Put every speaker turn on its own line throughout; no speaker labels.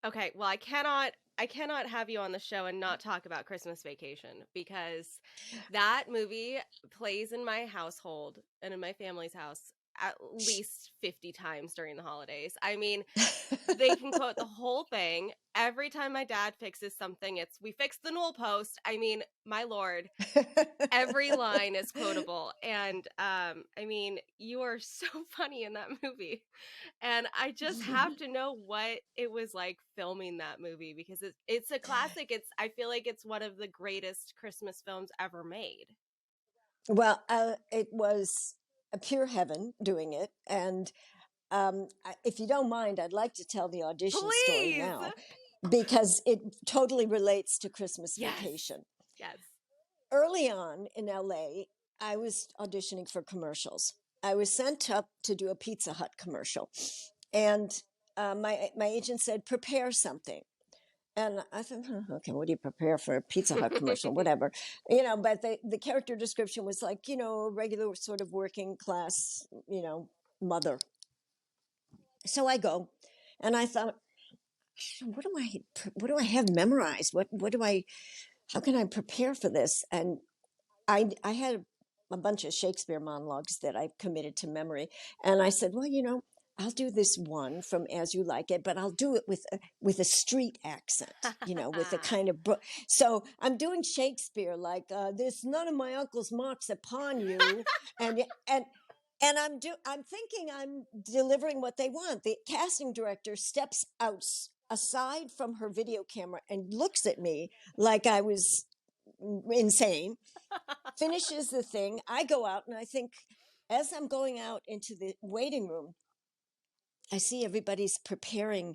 Okay, well, I cannot have you on the show and not talk about Christmas Vacation, because that movie plays in my household and in my family's house at least 50 times during the holidays. I mean, they can quote the whole thing. Every time my dad fixes something, it's "we fixed the newel post." I mean, my lord, every line is quotable. And I mean, you are so funny in that movie. And I just have to know what it was like filming that movie, because it's a classic. I feel like it's one of the greatest Christmas films ever made.
Well, it was a pure heaven doing it. And if you don't mind, I'd like to tell the audition story
Please.
now because it totally relates to Christmas
Yes.
Vacation.
Yes.
Early on in LA, I was auditioning for commercials. I was sent up to do a Pizza Hut commercial, and my agent said, "Prepare something." And I thought, okay, what do you prepare for a Pizza Hut commercial? Whatever, But the character description was like, a regular sort of working class, mother. So I go, and I thought, what do I have memorized? How can I prepare for this? And I had a bunch of Shakespeare monologues that I committed to memory. And I said, well, I'll do this one from As You Like It, but I'll do it with a street accent, with a kind of so I'm doing Shakespeare like this. None of my uncle's marks upon you, and I'm thinking I'm delivering what they want. The casting director steps out aside from her video camera and looks at me like I was insane, finishes the thing. I go out and I think, as I'm going out into the waiting room, I see everybody's preparing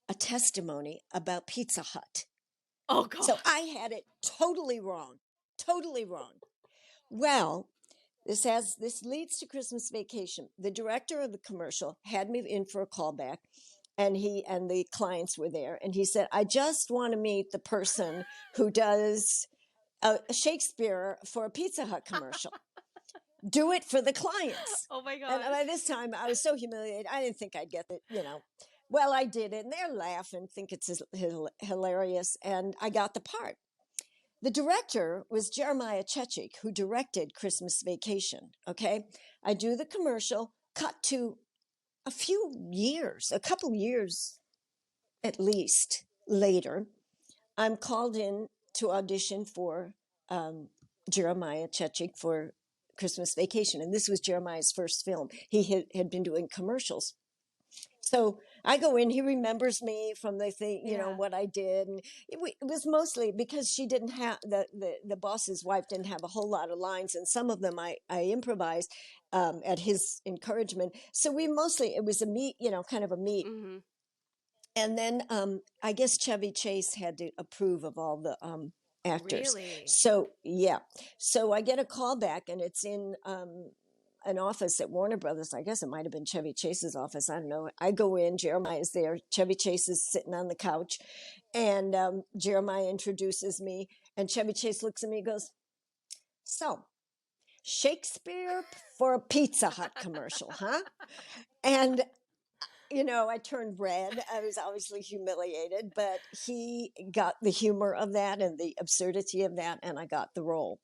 a testimony about Pizza Hut.
Oh God.
So I had it totally wrong. Totally wrong. Well, this leads to Christmas Vacation. The director of the commercial had me in for a callback, and the clients were there, and he said, I just want to meet the person who does a Shakespeare for a Pizza Hut commercial. Do it for the clients.
Oh my
And
gosh.
by this time, I was so humiliated. I didn't think I'd get it, Well, I did it, and they're laughing, think it's hilarious, and I got the part. The director was Jeremiah Chechik, who directed Christmas Vacation. Okay, I do the commercial. Cut to a couple years at least later, I'm called in to audition for Jeremiah Chechik for Christmas Vacation. And this was Jeremiah's first film. He had been doing commercials. So I go in, he remembers me from the thing, what I did. And it was mostly because she didn't have, the boss's wife didn't have a whole lot of lines. And some of them I improvised at his encouragement. So it was a meet, kind of a meet.
Mm-hmm.
And then I guess Chevy Chase had to approve of all the actors.
Really?
So, yeah. So I get a call back, and it's in an office at Warner Brothers. I guess it might have been Chevy Chase's office. I don't know. I go in, Jeremiah's there. Chevy Chase is sitting on the couch. And Jeremiah introduces me. And Chevy Chase looks at me and goes, so, Shakespeare for a Pizza Hut commercial, huh? And I turned red. I was obviously humiliated, but he got the humor of that and the absurdity of that, and I got the role.